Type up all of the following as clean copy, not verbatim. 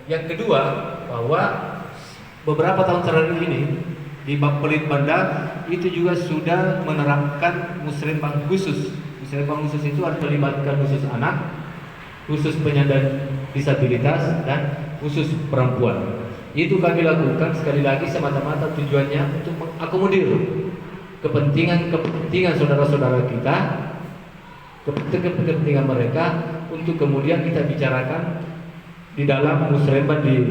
Yang kedua, bahwa beberapa tahun terakhir ini di Bappelit Banda itu juga sudah menerapkan musrembang khusus. Musrembang khusus itu harus melibatkan khusus anak, khusus penyandang disabilitas, dan khusus perempuan. Itu kami lakukan sekali lagi semata-mata tujuannya untuk mengakomodir kepentingan saudara-saudara kita, kepentingan mereka, untuk kemudian kita bicarakan di dalam musrembang di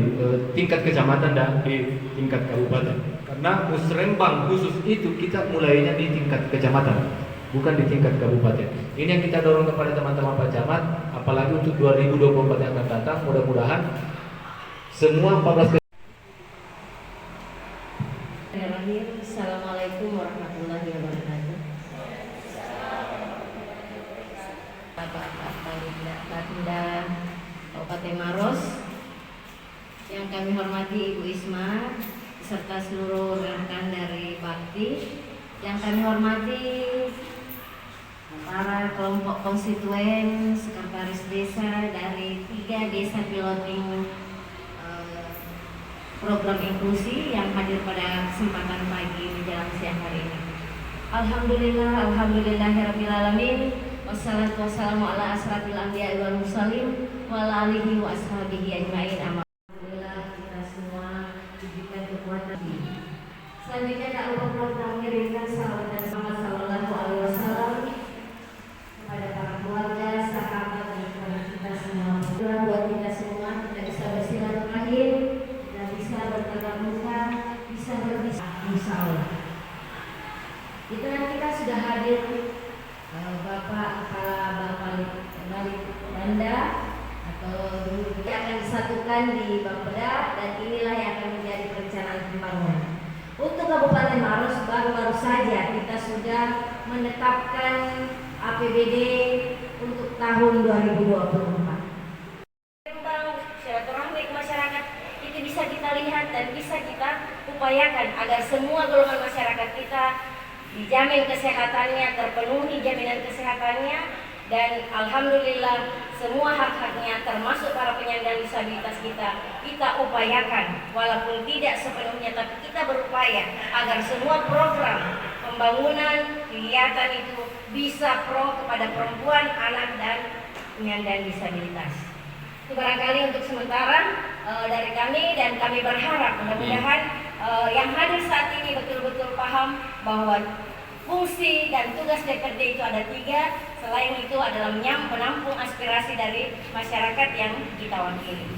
tingkat kecamatan dan di tingkat kabupaten. Karena musrembang khusus itu kita mulainya di tingkat kecamatan, bukan di tingkat kabupaten. Ini yang kita dorong kepada teman-teman Pak Camat, apalagi untuk 2024 yang akan datang, mudah-mudahan semua 14 Assalamualaikum warahmatullahi wabarakatuh. Baginda Kabupaten Maros, yang kami hormati Ibu Isma serta seluruh rekan dari Bakti, yang kami hormati para kelompok konstituen, sekretaris desa dari 3 desa piloting program inklusi yang hadir pada kesempatan pagi menjelang siang hari ini. Alhamdulillahirabbil alamin. Wassalatu wassalamu ala asrafil anbiya'i wal mursalin wa ala alihi wa ashabihi ajmain. Alhamdulillah, kita semua diberikan kekuatan. Selanjutnya tak lupa pula mengirimkan salawat dan salam sallallahu alaihi wasallam kepada para keluarga, sahabat, dan kepada kita semua. Doa buat kita semua, kita bisa bersilaturahim, kita bisa bertatap muka, bisa berpisah, insyaallah. Itu nanti kita sudah hadir Bapak Kepala Bappelit Banda atau yang akan disatukan di Bapeda, dan inilah yang akan menjadi perencanaan pembangunan. Untuk Kabupaten Maros baru-baru saja kita sudah menetapkan APBD untuk tahun 2024. Tentang silaturahmi ke masyarakat itu bisa kita lihat dan bisa kita upayakan agar semua golongan masyarakat kita dijamin kesehatannya, terpenuhi jaminan kesehatannya, dan alhamdulillah semua hak-haknya termasuk para penyandang disabilitas kita upayakan, walaupun tidak sepenuhnya, tapi kita berupaya agar semua program pembangunan kegiatan itu bisa pro kepada perempuan, anak, dan penyandang disabilitas. Itu barangkali untuk sementara dari kami, dan kami berharap mudah-mudahan yang hadir saat ini betul-betul paham bahwa fungsi dan tugas DPRD itu ada 3. Selain itu adalah menampung aspirasi dari masyarakat yang kita wakili.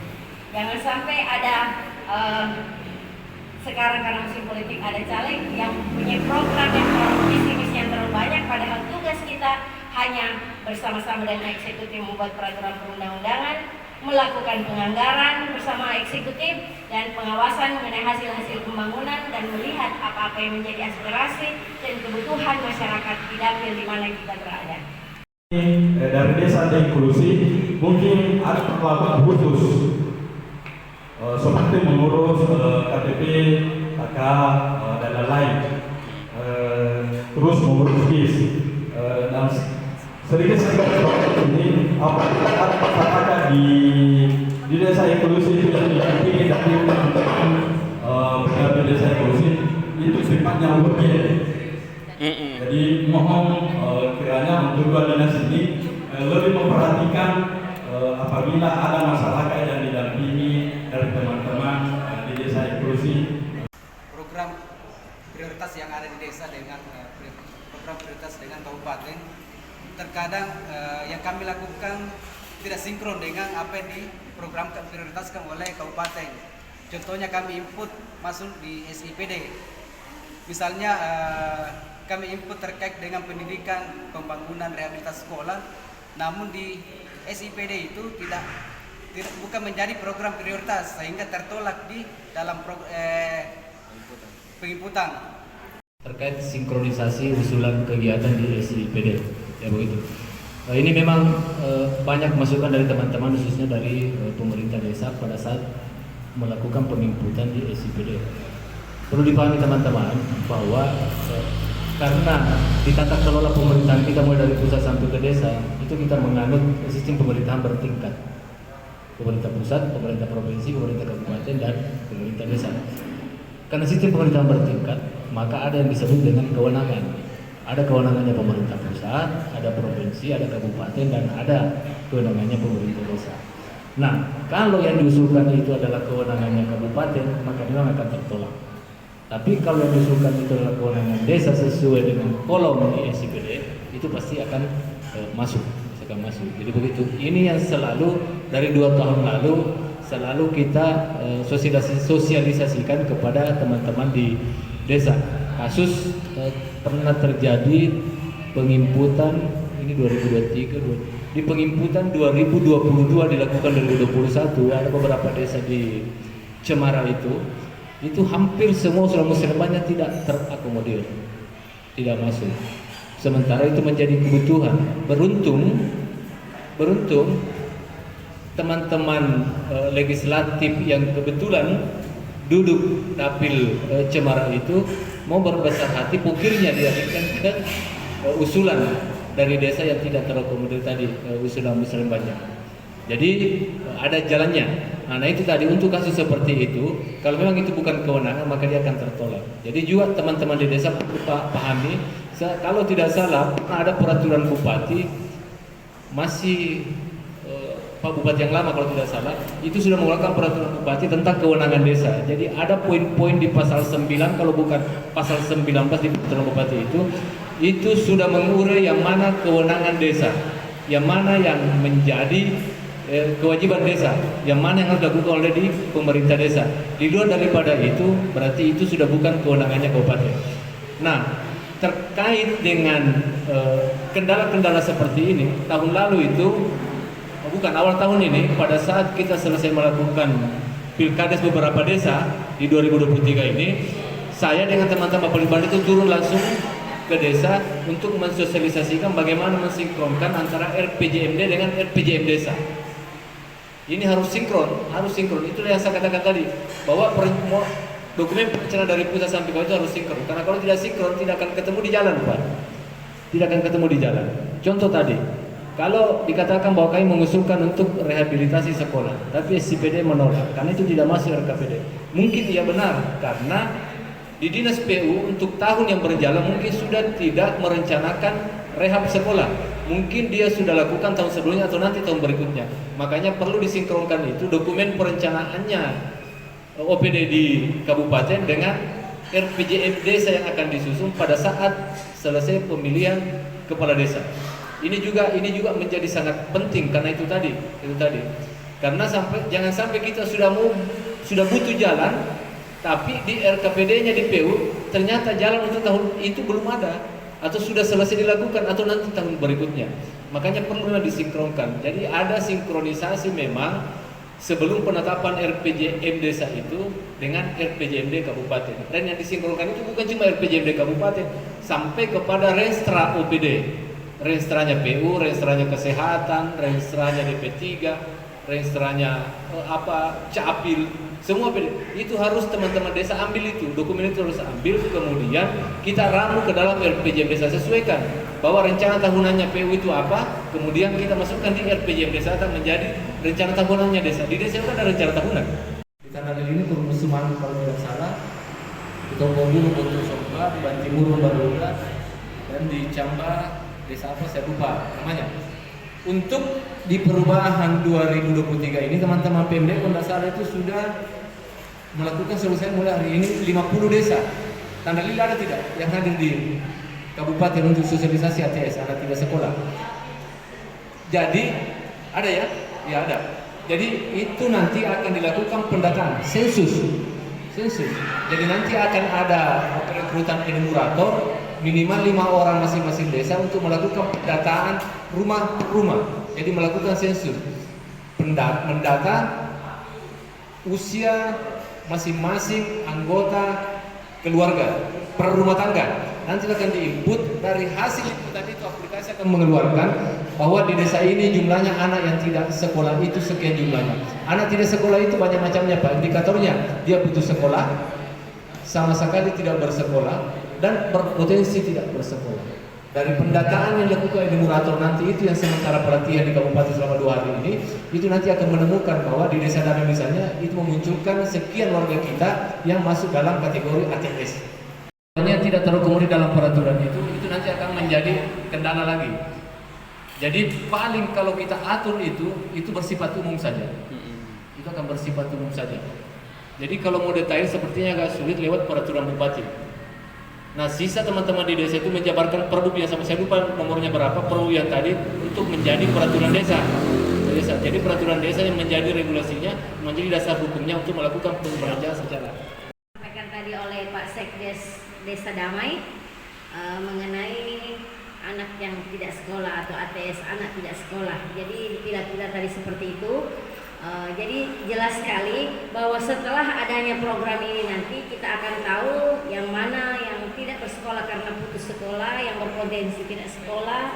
Jangan sampai ada sekarang karena musim politik ada caleg yang punya program yang terlalu visi-misi yang terlalu banyak, padahal tugas kita hanya bersama-sama dengan eksekutif membuat peraturan perundang-undangan, melakukan penganggaran bersama eksekutif, dan pengawasan mengenai hasil-hasil pembangunan, dan melihat apa-apa yang menjadi aspirasi dan kebutuhan masyarakat di dapil di mana kita berada. Dari desa inklusi mungkin ada perlakuan khusus seperti mengurus KTP, KK, dan lain-lain, terus mengurus KIS, dan sedikit ini apakah di desa inklusi itu yang dipilih dari beberapa desa inklusi itu sifatnya urgent. Jadi mohon kiranya untuk dua dinas ini lebih memperhatikan apabila ada masyarakat yang didampingi dari teman-teman di desa inklusi. Program prioritas yang ada di desa dengan program prioritas dengan kabupaten, terkadang yang kami lakukan tidak sinkron dengan apa yang diprogramkan prioritaskan oleh kabupaten. Contohnya kami input masuk di SIPD, misalnya kami input terkait dengan pendidikan, pembangunan, rehabilitasi sekolah, namun di SIPD itu bukan menjadi program prioritas sehingga tertolak di dalam penginputan. Terkait sinkronisasi usulan kegiatan di SIPD, ya begitu. Ini memang banyak masukan dari teman-teman, khususnya dari pemerintah desa pada saat melakukan penginputan di SIPD. Perlu dipahami teman-teman bahwa karena di tata kelola pemerintahan kita mulai dari pusat sampai ke desa, itu kita menganut sistem pemerintahan bertingkat. pemerintah pusat, pemerintah provinsi, pemerintah kabupaten, dan pemerintah desa. Karena sistem pemerintahan bertingkat, maka ada yang disebut dengan kewenangan. Ada kewenangannya pemerintah pusat, ada provinsi, ada kabupaten, dan ada kewenangannya pemerintah desa. Nah, kalau yang diusulkan itu adalah kewenangannya kabupaten, maka memang akan tertolak. Tapi kalau yang diusulkan itu adalah kewenangan desa sesuai dengan kolom di SIPD, itu pasti akan masuk. Jadi begitu. Ini yang selalu dari 2 tahun lalu selalu kita sosialisasikan kepada teman-teman di desa. Kasus pernah terjadi penginputan ini 2023, di penginputan 2022 dilakukan 2021, ada beberapa desa di Cemara itu hampir semua usulan muslimannya tidak terakomodir, tidak masuk. Sementara itu menjadi kebutuhan. Beruntung teman-teman legislatif yang kebetulan duduk dapil Cemara itu mau berbesar hati, pukirnya dialihkan ke usulan dari desa yang tidak terakomodir tadi, usulan muslim banyak. Jadi ada jalannya. Nah itu tadi, untuk kasus seperti itu, kalau memang itu bukan kewenangan maka dia akan tertolak. Jadi juga teman-teman di desa pahami, kalau tidak salah ada peraturan bupati, masih Pak Bupati yang lama kalau tidak salah, itu sudah mengeluarkan peraturan bupati tentang kewenangan desa. Jadi ada poin-poin di pasal 9, kalau bukan pasal 19 di peraturan bupati itu sudah mengurai yang mana kewenangan desa, yang mana yang menjadi kewajiban desa, yang mana yang harus dilakukan oleh di pemerintah desa. Di luar daripada itu, berarti itu sudah bukan kewenangannya kabupaten. Nah, terkait dengan kendala-kendala seperti ini, tahun lalu itu, bukan awal tahun ini, pada saat kita selesai melakukan pilkades beberapa desa di 2023 ini, saya dengan teman-teman Peliban itu turun langsung ke desa untuk mensosialisasikan bagaimana mensinkronkan antara RPJMD dengan RPJM desa. Ini harus sinkron. Itulah yang saya katakan tadi, bahwa dokumen perencanaan dari pusat sampai bawah itu harus sinkron. Karena kalau tidak sinkron, tidak akan ketemu di jalan, Pak. Tidak akan ketemu di jalan. Contoh tadi, kalau dikatakan bahwa kami mengusulkan untuk rehabilitasi sekolah, tapi SIPD menolak, karena itu tidak masuk RKPD. Mungkin iya benar, karena di Dinas PU untuk tahun yang berjalan mungkin sudah tidak merencanakan rehab sekolah. Mungkin dia sudah lakukan tahun sebelumnya atau nanti tahun berikutnya. Makanya perlu disinkronkan itu dokumen perencanaannya OPD di kabupaten dengan RPJM desa yang akan disusun pada saat selesai pemilihan kepala desa. Ini juga menjadi sangat penting karena itu tadi. Karena jangan sampai kita sudah butuh jalan, tapi di RKPD-nya di PU ternyata jalan untuk tahun itu belum ada, atau sudah selesai dilakukan atau nanti tahun berikutnya. Makanya perlu disinkronkan. Jadi ada sinkronisasi memang sebelum penetapan RPJM desa itu dengan RPJMD kabupaten. Dan yang disinkronkan itu bukan cuma RPJMD kabupaten, sampai kepada renstra OPD, renstranya PU, renstranya kesehatan, renstranya DP3, renstranya Capil, semua itu harus teman-teman desa ambil itu, dokumen itu harus ambil, kemudian kita ramu ke dalam RPJM desa, sesuaikan bahwa rencana tahunannya PU itu apa, kemudian kita masukkan di RPJM desa akan menjadi rencana tahunannya desa. Di desa itu ada rencana tahunan. Di Tanah Lili ini Kurmusuman kalau tidak salah, di Tonggobu, Boto Somba, di Bantimur, Baruga, dan di Camba desa apa saya lupa namanya. Untuk di perubahan 2023 ini teman-teman PMD kalau tidak salah itu sudah melakukan selesai mulai hari ini 50 desa. Tanda Lili ada tidak yang hadir di kabupaten untuk sosialisasi ATS, anak tidak sekolah? Jadi ada ya? Ya ada. Jadi itu nanti akan dilakukan pendataan, sensus. Jadi nanti akan ada rekrutan enumerator minimal 5 orang masing-masing desa untuk melakukan pendataan rumah-rumah. Jadi melakukan sensus, mendata usia masing-masing anggota keluarga per rumah tangga. Nanti akan diinput, dari hasil itu tadi itu aplikasi akan mengeluarkan bahwa di desa ini jumlahnya anak yang tidak sekolah itu sekian jumlahnya. Anak tidak sekolah itu banyak macamnya Pak, indikatornya dia putus sekolah, sama sekali tidak bersekolah, dan berpotensi tidak bersekolah. Dari pendataan yang dilakukan enumerator nanti itu yang sementara perhatian di kabupaten selama 2 hari ini, itu nanti akan menemukan bahwa di desa Damai misalnya itu memunculkan sekian warga kita yang masuk dalam kategori ATS. Hanya tidak terakomodir dalam peraturan itu nanti akan menjadi kendala lagi. Jadi paling kalau kita atur itu bersifat umum saja. Itu akan bersifat umum saja. Jadi kalau mau detail sepertinya agak sulit lewat peraturan bupati. Nah, sisa teman-teman di desa itu menjabarkan perbup yang sama, saya lupa nomornya berapa, perbup yang tadi untuk menjadi peraturan desa. Jadi peraturan desa yang menjadi regulasinya, menjadi dasar hukumnya untuk melakukan pembelanjaan secara. Sampaikan tadi oleh Pak Sekdes Desa Damai mengenai anak yang tidak sekolah atau ATS anak tidak sekolah. Jadi dipilah-pilah tadi seperti itu. Jadi jelas sekali bahwa setelah adanya program ini nanti kita akan tahu yang mana yang tidak bersekolah karena putus sekolah, yang berpotensi tidak sekolah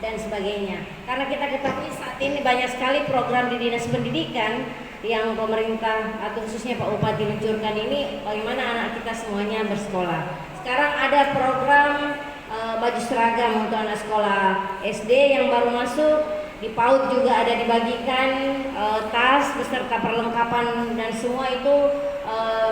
dan sebagainya. Karena kita ketahui saat ini banyak sekali program di Dinas Pendidikan yang pemerintah atau khususnya Pak Bupati luncurkan ini, bagaimana anak kita semuanya bersekolah. Sekarang ada program baju seragam untuk anak sekolah SD yang baru masuk. Di PAUD juga ada dibagikan tas beserta perlengkapan dan semua itu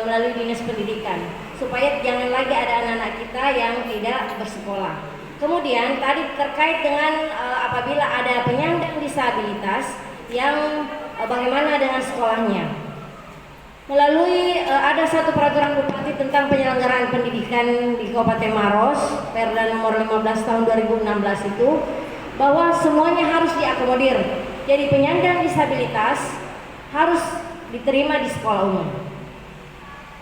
melalui Dinas Pendidikan supaya jangan lagi ada anak-anak kita yang tidak bersekolah. Kemudian tadi terkait dengan apabila ada penyandang disabilitas yang bagaimana dengan sekolahnya. Melalui ada satu peraturan Bupati tentang penyelenggaraan pendidikan di Kabupaten Maros, Perda nomor 15 tahun 2016 itu, bahwa semuanya harus diakomodir. Jadi penyandang disabilitas harus diterima di sekolah umum.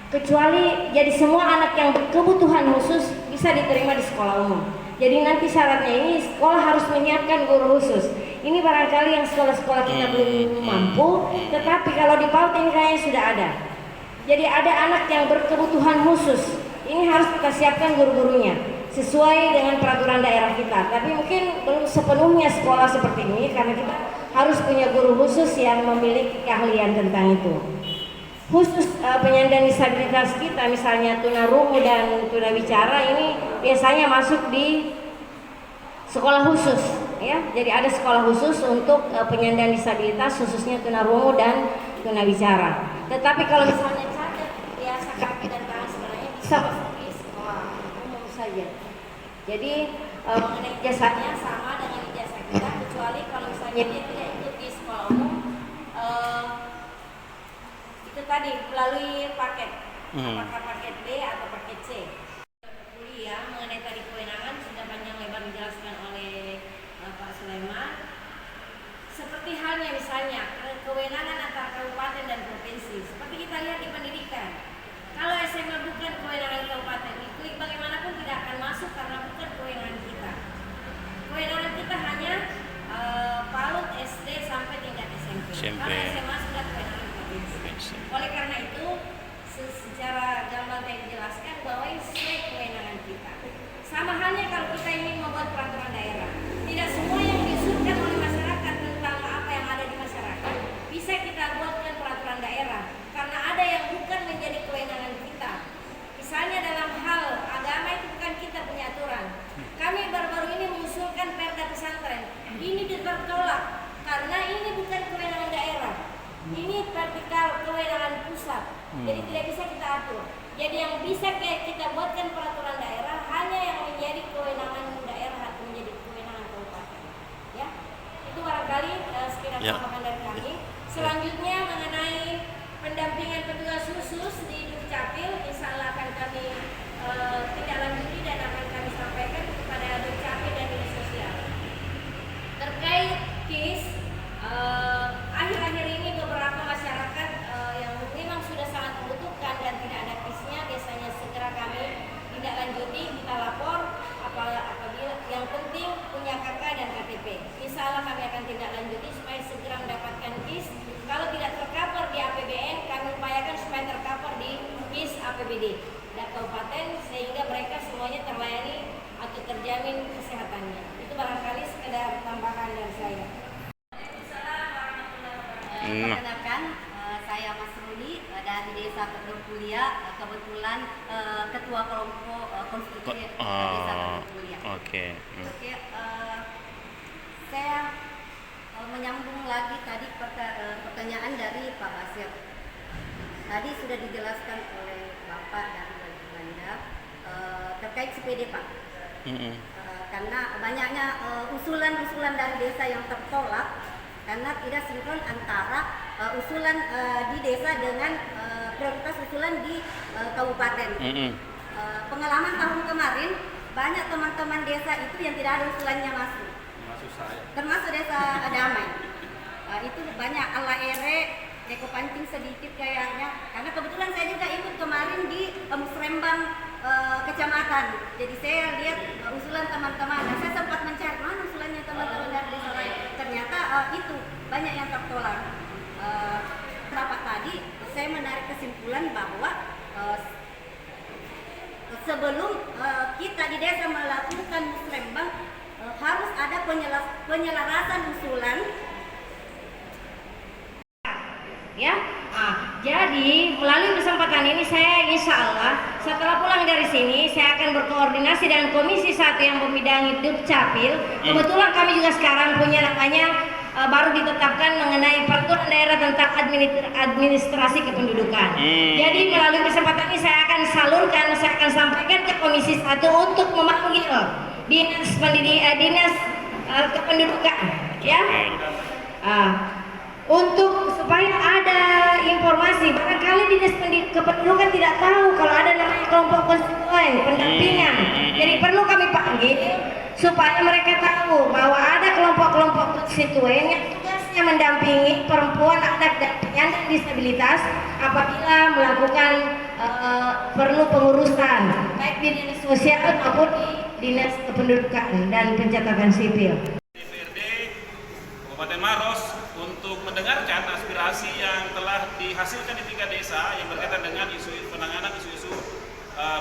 Kecuali jadi semua anak yang berkebutuhan khusus bisa diterima di sekolah umum. Jadi nanti syaratnya ini sekolah harus menyiapkan guru khusus. Ini barangkali yang sekolah-sekolah kita belum mampu, tetapi kalau di PAUD ini kayaknya sudah ada. Jadi ada anak yang berkebutuhan khusus. Ini harus kita siapkan guru-gurunya sesuai dengan peraturan daerah kita. Tapi mungkin belum sepenuhnya sekolah seperti ini karena kita harus punya guru khusus yang memiliki keahlian tentang itu. Khusus penyandang disabilitas kita misalnya tunarungu dan tunawicara ini biasanya masuk di sekolah khusus ya. Jadi ada sekolah khusus untuk penyandang disabilitas khususnya tunarungu dan tunawicara. Tetapi kalau misalnya cacat biasa kaki dan tangan sebenarnya bisa masuk di sekolah umum saja. Jadi mengenai ijazahnya sama dengan ijazah kita, kecuali kalau misalnya dia tidak ikut di sekolah umum, itu tadi melalui paket, apakah paket B atau paket C. Kuliah mengenai tadi kewenangan sudah panjang lebar dijelaskan oleh Pak Sulaiman. Seperti halnya misalnya kewenangan antara kabupaten dan provinsi, seperti kita lihat di pendidikan. Kalau SMA bukan kewenangan kabupaten, diklik bagaimanapun tidak akan masuk karena bukan kewenangan kita. Kewenangan kita hanya PAUD, SD sampai tingkat SMP. Kalau SMA sudah kewenangan provinsi. Oleh karena itu, secara gamblang saya dijelaskan bahwa ini sesuai kewenangan kita. Sama halnya kalau kita ingin membuat peraturan daerah, tidak semua yang diusulkan oleh masyarakat tentang apa yang ada di masyarakat bisa kita buatkan peraturan daerah. Karena ada yang bukan menjadi kewenangan kita. Misalnya dalam hal agama itu bukan kita punya aturan. Kami baru-baru ini mengusulkan perda pesantren. Ini ditolak karena ini bukan kewenangan daerah. Ini vertikal kewenangan pusat. Jadi tidak bisa kita atur. Jadi yang bisa kita buatkan peraturan daerah hanya yang menjadi kewenangan daerah atau menjadi kewenangan kabupaten. Ya, itu barangkali sekiranya tambahan dari kami. Selanjutnya mengenai pendampingan petugas khusus di Dukcapil, insya Allah akan kami tindak lanjuti dan akan kami sampaikan kepada Dukcapil dan Dinas Sosial. Terkait KIS, akhir-akhir ini beberapa masyarakat yang memang sudah sangat membutuhkan dan tidak ada KIS-nya, biasanya segera kami tindak lanjuti, kita lapor apabila yang penting punya KK dan KTP. Insya Allah kami akan tindak lanjuti supaya segera mendapatkan KIS. Kalau tidak tercover di APBN, kami upayakan supaya tercover di KIS APBD dan kabupaten sehingga mereka semuanya terlayani atau terjamin kesehatannya. Itu barangkali sekedar tambahan dari saya. Perkenalkan, saya Mas Ruli dari desa Kepulia, kebetulan ketua kelompok konstitusi desa Kepulia. Oke. Oke, saya menyambung lagi tadi pertanyaan dari Pak Basir. Tadi sudah dijelaskan oleh Bapak dari Belanda terkait CPD, Pak. Karena banyaknya usulan-usulan dari desa yang tertolak karena tidak sinkron antara usulan di desa dengan prioritas usulan di kabupaten. Pengalaman tahun kemarin banyak teman-teman desa itu yang tidak ada usulannya masuk. Termasuk desa Damai. Itu banyak ala ere, Eko pancing sedikit kayaknya. Karena kebetulan saya juga ikut kemarin di Musrembang kecamatan. Jadi saya lihat usulan teman-teman. Nah, saya sempat mencari mana usulannya teman-teman dari desa lain. Ternyata itu banyak yang tertolak. Rapat tadi saya menarik kesimpulan bahwa sebelum kita di desa melakukan musrembang harus ada penyelarasan usulan. Ya, jadi melalui kesempatan ini saya insya Allah setelah pulang dari sini saya akan berkoordinasi dengan Komisi 1 yang membidangi Dukcapil. Kebetulan kami juga sekarang punya namanya baru ditetapkan mengenai peraturan daerah tentang administrasi kependudukan. Jadi melalui kesempatan ini saya akan sampaikan ke Komisi 1 untuk memanggil dinas kependudukan, ya. Untuk supaya ada informasi, barangkali dinas kependudukan tidak tahu kalau ada namanya kelompok konstituen pendampingan. Jadi perlu kami panggil supaya mereka tahu bahwa ada kelompok-kelompok konstituen yang tugasnya mendampingi perempuan, anak dan penyandang disabilitas apabila melakukan perlu pengurusan baik di dinas sosial maupun di dinas kependudukan dan pencatatan sipil. DPRD Kabupaten Maros untuk mendengarkan aspirasi yang telah dihasilkan di 3 desa yang berkaitan dengan penanganan isu-isu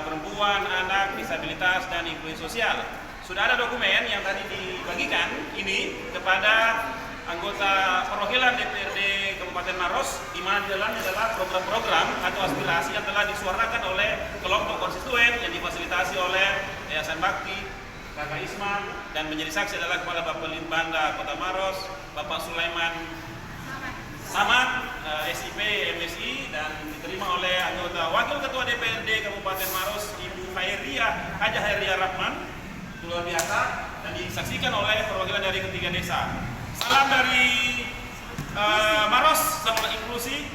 perempuan, anak, disabilitas, dan inklusi sosial. Sudah ada dokumen yang tadi dibagikan ini kepada anggota perwakilan DPRD Kabupaten Maros, di mana di dalamnya adalah program-program atau aspirasi yang telah disuarakan oleh kelompok konstituen yang difasilitasi oleh Yayasan Bakti, Kakak Isma, dan menjadi saksi adalah Kepala Bapelitbangda Kota Maros, Bapak Sulaiman Samad, SIP MSI, dan diterima oleh anggota Wakil Ketua DPRD Kabupaten Maros, Ibu Haja Khairia Rahman, luar biasa, dan disaksikan oleh perwakilan dari ketiga desa. Salam dari Maros, salam inklusi.